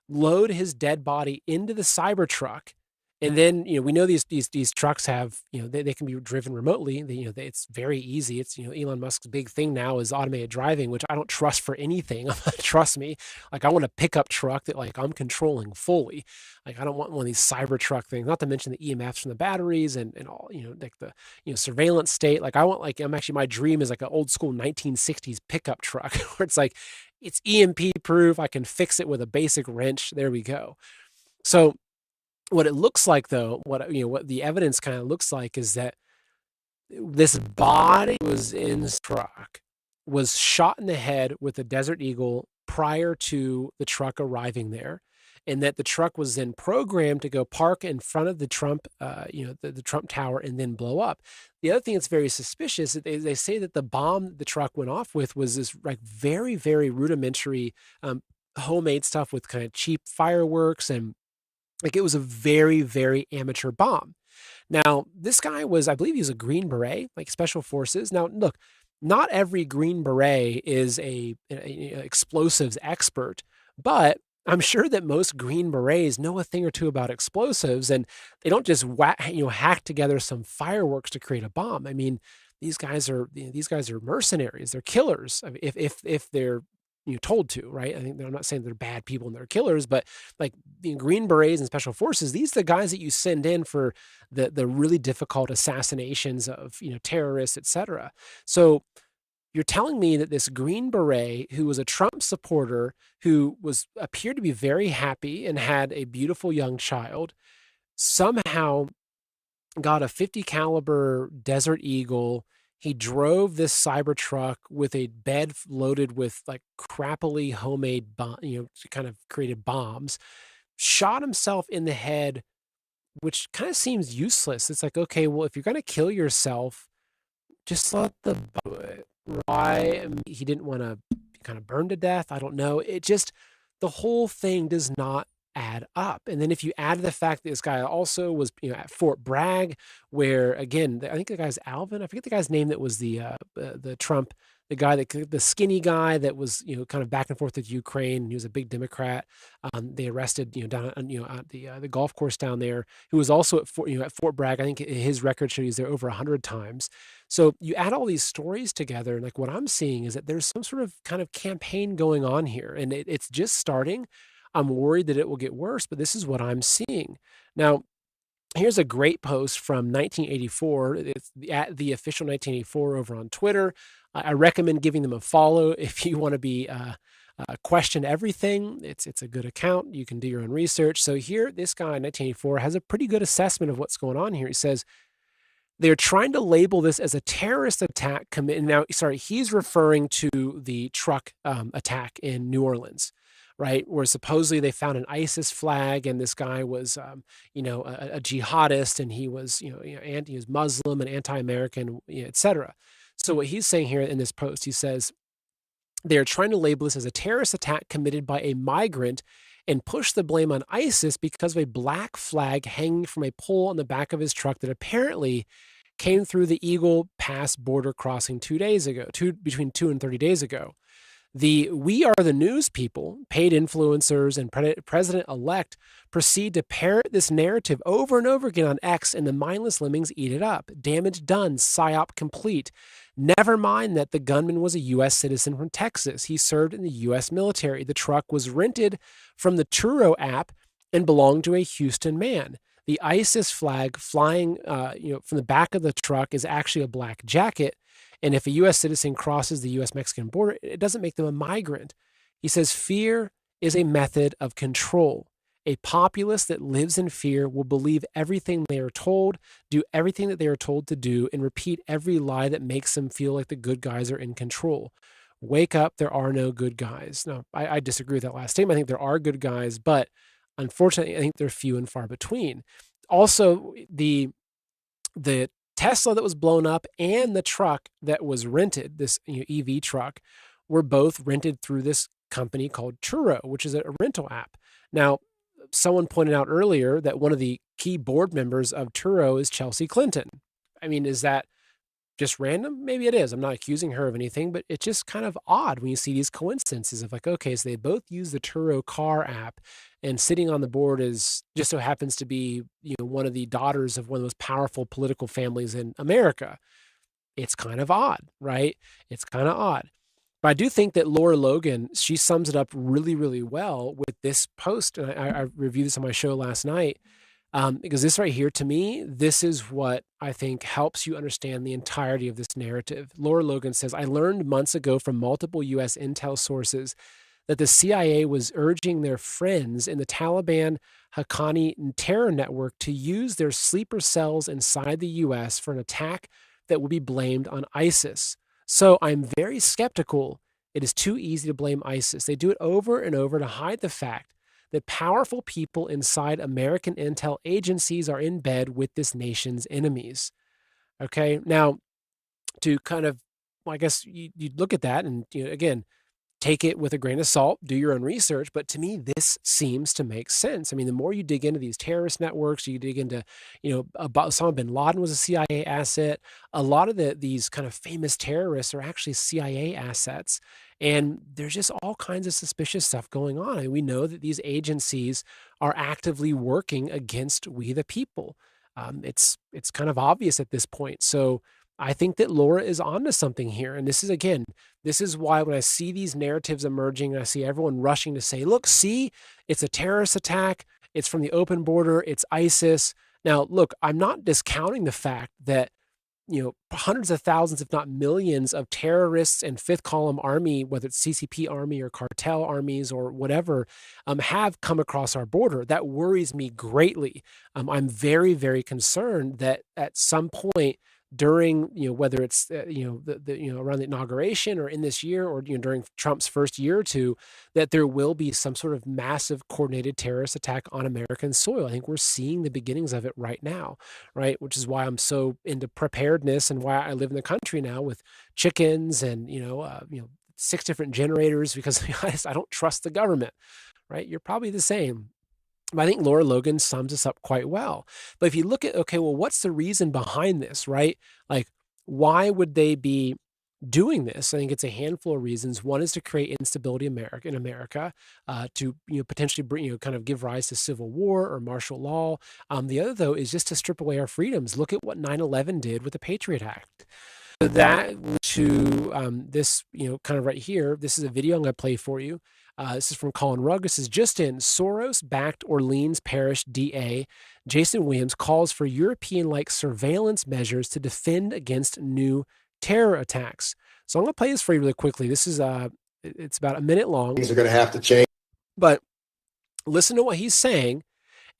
load his dead body into the Cybertruck, and then we know these trucks have, they can be driven remotely. It's very easy. It's Elon Musk's big thing now is automated driving, which I don't trust for anything. Trust me, like I want a pickup truck that like I'm controlling fully. Like I don't want one of these Cybertruck things. Not to mention the EMFs from the batteries and all, like the surveillance state. Like I want, like, my dream is like an old school 1960s pickup truck where it's like it's EMP proof. I can fix it with a basic wrench. There we go. So what it looks like, though, what the evidence kind of looks like is that this body was in this truck, was shot in the head with a Desert Eagle prior to the truck arriving there, and that the truck was then programmed to go park in front of the Trump, the Trump Tower and then blow up. The other thing that's very suspicious is that they say that the bomb the truck went off with was this like very, very rudimentary homemade stuff with kind of cheap fireworks, and like it was a very, very amateur bomb. Now, this guy was, I believe he was a Green Beret, like Special Forces. Now, look, not every Green Beret is a explosives expert, but I'm sure that most Green Berets know a thing or two about explosives, and they don't just hack together some fireworks to create a bomb. I mean, these guys are mercenaries. They're killers. I mean, if they're told to, right? I think I'm not saying they're bad people and they're killers, but like the Green Berets and Special Forces, these are the guys that you send in for the really difficult assassinations of, terrorists, etc. So you're telling me that this Green Beret, who was a Trump supporter, who appeared to be very happy and had a beautiful young child, somehow got a 50 caliber Desert Eagle, He drove this Cybertruck with a bed loaded with like crappily homemade, kind of created bombs, shot himself in the head, which kind of seems useless. It's like, okay, well, if you're going to kill yourself, just let the do it. Why he didn't want to kind of burn to death? I don't know. It just the whole thing does not add up. And then if you add the fact that this guy also was, at Fort Bragg, where again, I think the guy's Alvin. I forget the guy's name that was the Trump, the guy the skinny guy that was, kind of back and forth with Ukraine. He was a big Democrat. They arrested, down, at the golf course down there, who was also at Fort Bragg. I think his record shows he's there over 100 times. So you add all these stories together, and like what I'm seeing is that there's some sort of kind of campaign going on here, and it's just starting. I'm worried that it will get worse, but this is what I'm seeing. Now, here's a great post from 1984. It's at the official 1984 over on Twitter. I recommend giving them a follow if you want to be question everything. It's a good account. You can do your own research. So here, this guy in 1984 has a pretty good assessment of what's going on here. He says, they're trying to label this as a terrorist attack. Now, sorry, he's referring to the truck attack in New Orleans, right? Where supposedly they found an ISIS flag, and this guy was, a jihadist, and he was, he was Muslim and anti-American, etc. So what he's saying here in this post, he says, they're trying to label this as a terrorist attack committed by a migrant and push the blame on ISIS because of a black flag hanging from a pole on the back of his truck that apparently came through the Eagle Pass border crossing 2 days ago, between 2 and 30 days ago. The We Are the News people, paid influencers, and president-elect proceed to parrot this narrative over and over again on X, and the mindless lemmings eat it up. Damage done, psyop complete. Never mind that the gunman was a U.S. citizen from Texas. He served in the U.S. military. The truck was rented from the Turo app and belonged to a Houston man. The ISIS flag flying from the back of the truck is actually a black jacket. And if a U.S. citizen crosses the U.S.-Mexican border, it doesn't make them a migrant. He says fear is a method of control. A populace that lives in fear will believe everything they are told, do everything that they are told to do, and repeat every lie that makes them feel like the good guys are in control. Wake up, there are no good guys. Now, I disagree with that last statement. I think there are good guys, but unfortunately, I think they're few and far between. Also, the Tesla that was blown up and the truck that was rented, this EV truck, were both rented through this company called Turo, which is a rental app. Now, someone pointed out earlier that one of the key board members of Turo is Chelsea Clinton. I mean, is that just random? Maybe it is. I'm not accusing her of anything, but it's just kind of odd when you see these coincidences of like, okay, so they both use the Turo car app, and sitting on the board is just so happens to be, one of the daughters of one of the most powerful political families in America. It's kind of odd, right? It's kind of odd. But I do think that Laura Logan, she sums it up really, really well with this post. And I reviewed this on my show last night. Because this right here, to me, this is what I think helps you understand the entirety of this narrative. Laura Logan says, I learned months ago from multiple U.S. intel sources that the CIA was urging their friends in the Taliban Haqqani terror network to use their sleeper cells inside the U.S. for an attack that would be blamed on ISIS. So I'm very skeptical. It is too easy to blame ISIS. They do it over and over to hide the fact that powerful people inside American intel agencies are in bed with this nation's enemies. Okay, now to kind of, I guess you'd look at that and, again, take it with a grain of salt, do your own research. But to me, this seems to make sense. I mean, the more you dig into these terrorist networks, you dig into, Osama bin Laden was a CIA asset. A lot of these kind of famous terrorists are actually CIA assets. And there's just all kinds of suspicious stuff going on. And we know that these agencies are actively working against we the people. It's kind of obvious at this point. So I think that Laura is onto something here. And this is why when I see these narratives emerging, and I see everyone rushing to say, look, see, it's a terrorist attack. It's from the open border. It's ISIS. Now, look, I'm not discounting the fact that, hundreds of thousands, if not millions of terrorists and fifth column army, whether it's CCP army or cartel armies or whatever, have come across our border. That worries me greatly. I'm very, very concerned that at some point, during, whether it's, around the inauguration or in this year or, during Trump's first year or two, that there will be some sort of massive coordinated terrorist attack on American soil. I think we're seeing the beginnings of it right now, right? Which is why I'm so into preparedness and why I live in the country now with chickens and, 6 different generators because, to be honest, I don't trust the government, right? You're probably the same. But I think Laura Logan sums this up quite well. But if you look at, okay, well, what's the reason behind this, right? Like, why would they be doing this? I think it's a handful of reasons. One is to create instability in America, to potentially bring, kind of give rise to civil war or martial law. The other, though, is just to strip away our freedoms. Look at what 9/11 did with the Patriot Act. That to this, kind of right here. This is a video I'm going to play for you. This is from Colin Rugg. This is just in. Soros-backed Orleans Parish DA Jason Williams calls for European-like surveillance measures to defend against new terror attacks. So I'm going to play this for you really quickly. This is it's about a minute long. Things are going to have to change. But listen to what he's saying,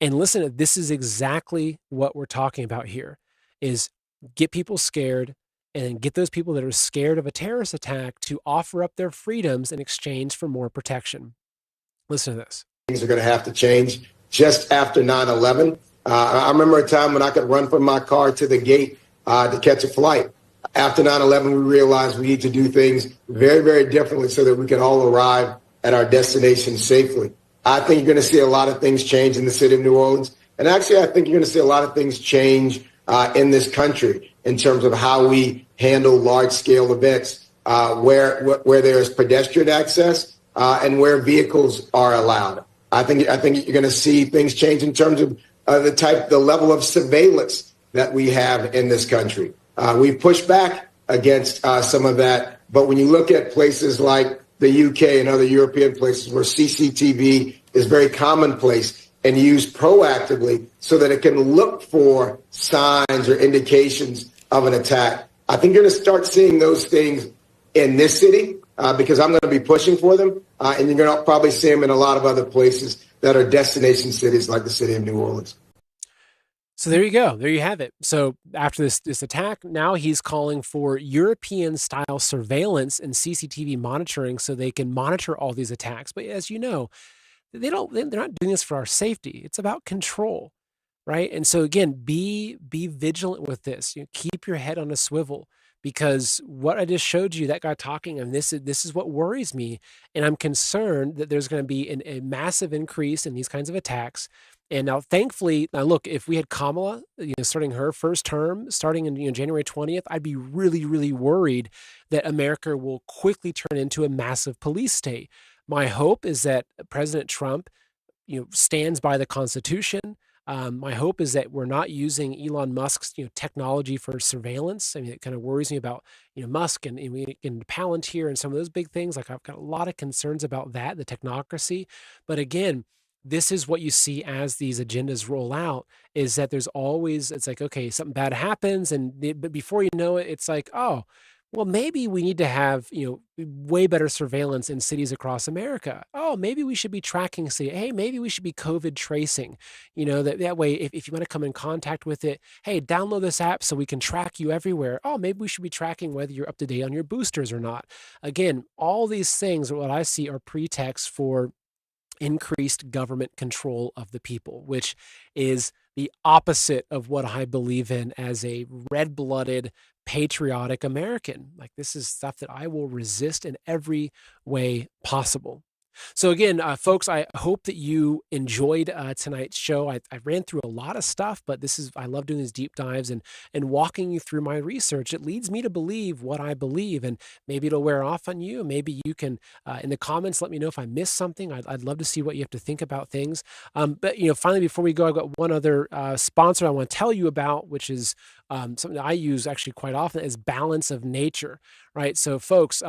and listen to this is exactly what we're talking about here: is get people scared. And get those people that are scared of a terrorist attack to offer up their freedoms in exchange for more protection. Listen to this. Things are going to have to change. Just after 9/11, I remember a time when I could run from my car to the gate to catch a flight. After 9/11, we realized we need to do things very, very differently so that we can all arrive at our destination safely. I think you're going to see a lot of things change in the city of New Orleans. And actually, I think you're going to see a lot of things change in this country in terms of how we handle large-scale events, where there's pedestrian access and where vehicles are allowed. I think you're going to see things change in terms of the level of surveillance that we have in this country. We've pushed back against some of that, but when you look at places like the UK and other European places where CCTV is very commonplace and used proactively so that it can look for signs or indications of an attack, I think you're going to start seeing those things in this city because I'm going to be pushing for them. And you're going to probably see them in a lot of other places that are destination cities like the city of New Orleans. So there you go. There you have it. So after this attack, now he's calling for European-style surveillance and CCTV monitoring so they can monitor all these attacks. But as you know, they're not doing this for our safety. It's about control, right? And so again, be vigilant with this. Keep your head on a swivel, because what I just showed you, that guy talking, and this is what worries me, and I'm concerned that there's going to be a massive increase in these kinds of attacks. And now, thankfully, look, if we had Kamala, starting her first term, starting in January 20th, I'd be really, really worried that America will quickly turn into a massive police state. My hope is that President Trump, stands by the Constitution. My hope is that we're not using Elon Musk's, technology for surveillance. I mean, it kind of worries me about, Musk and Palantir and some of those big things. Like, I've got a lot of concerns about that, the technocracy. But again, this is what you see as these agendas roll out, is that there's always, it's like, okay, something bad happens. But before you know it, it's like, oh, well, maybe we need to have, way better surveillance in cities across America. Oh, maybe we should be tracking city. Hey, maybe we should be COVID tracing, that way, if you want to come in contact with it, hey, download this app so we can track you everywhere. Oh, maybe we should be tracking whether you're up to date on your boosters or not. Again, all these things, what I see, are pretexts for increased government control of the people, which is the opposite of what I believe in as a red-blooded, patriotic American. Like, this is stuff that I will resist in every way possible. So again, folks, I hope that you enjoyed tonight's show. I ran through a lot of stuff, but I love doing these deep dives and walking you through my research. It leads me to believe what I believe, and maybe it'll wear off on you. Maybe you can, in the comments, let me know if I missed something. I'd love to see what you have to think about things. But finally, before we go, I've got one other sponsor I want to tell you about, which is something that I use actually quite often, is Balance of Nature, right? So folks,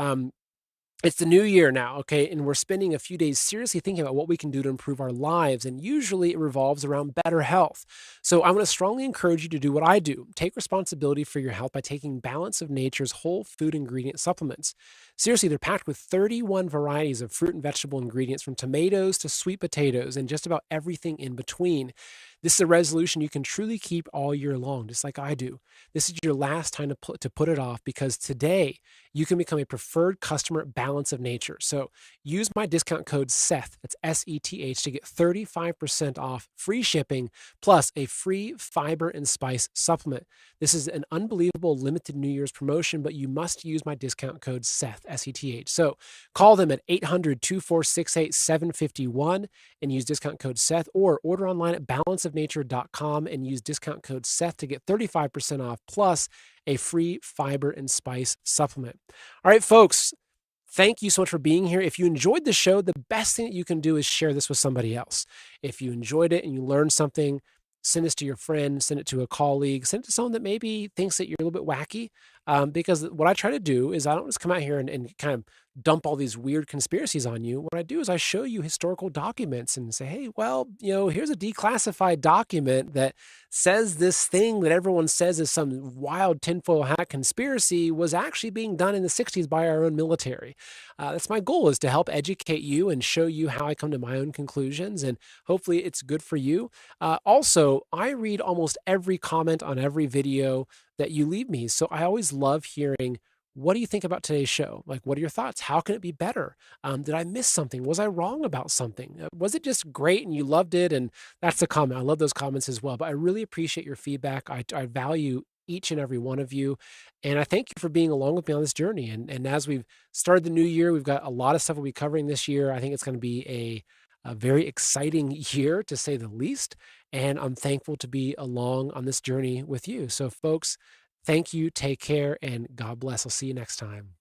it's the new year now, okay? And we're spending a few days seriously thinking about what we can do to improve our lives. And usually it revolves around better health. So I want to strongly encourage you to do what I do. Take responsibility for your health by taking Balance of Nature's whole food ingredient supplements. Seriously, they're packed with 31 varieties of fruit and vegetable ingredients, from tomatoes to sweet potatoes and just about everything in between. This is a resolution you can truly keep all year long, just like I do. This is your last time to put it off, because today you can become a preferred customer at Balance of Nature. So use my discount code SETH, that's SETH, to get 35% off, free shipping, plus a free fiber and spice supplement. This is an unbelievable limited New Year's promotion, but you must use my discount code SETH, SETH. So call them at 800-2468-751 and use discount code SETH, or order online at balanceofnature.com and use discount code SETH to get 35% off plus a free fiber and spice supplement. All right, folks, thank you so much for being here. If you enjoyed the show, the best thing that you can do is share this with somebody else. If you enjoyed it and you learned something, send this to your friend, send it to a colleague, send it to someone that maybe thinks that you're a little bit wacky. Because what I try to do is I don't just come out here and kind of dump all these weird conspiracies on you. What I do is I show you historical documents and say, hey, well, here's a declassified document that says this thing that everyone says is some wild tinfoil hat conspiracy was actually being done in the 60s by our own military. That's my goal, is to help educate you and show you how I come to my own conclusions, and hopefully it's good for you. Also, I read almost every comment on every video that you leave me. So I always love hearing, what do you think about today's show? Like, what are your thoughts? How can it be better? Did I miss something? Was I wrong about something? Was it just great and you loved it? And that's the comment. I love those comments as well. But I really appreciate your feedback. I value each and every one of you. And I thank you for being along with me on this journey. And as we've started the new year, we've got a lot of stuff we'll be covering this year. I think it's going to be a very exciting year, to say the least. And I'm thankful to be along on this journey with you. So folks, thank you, take care, and God bless. I'll see you next time.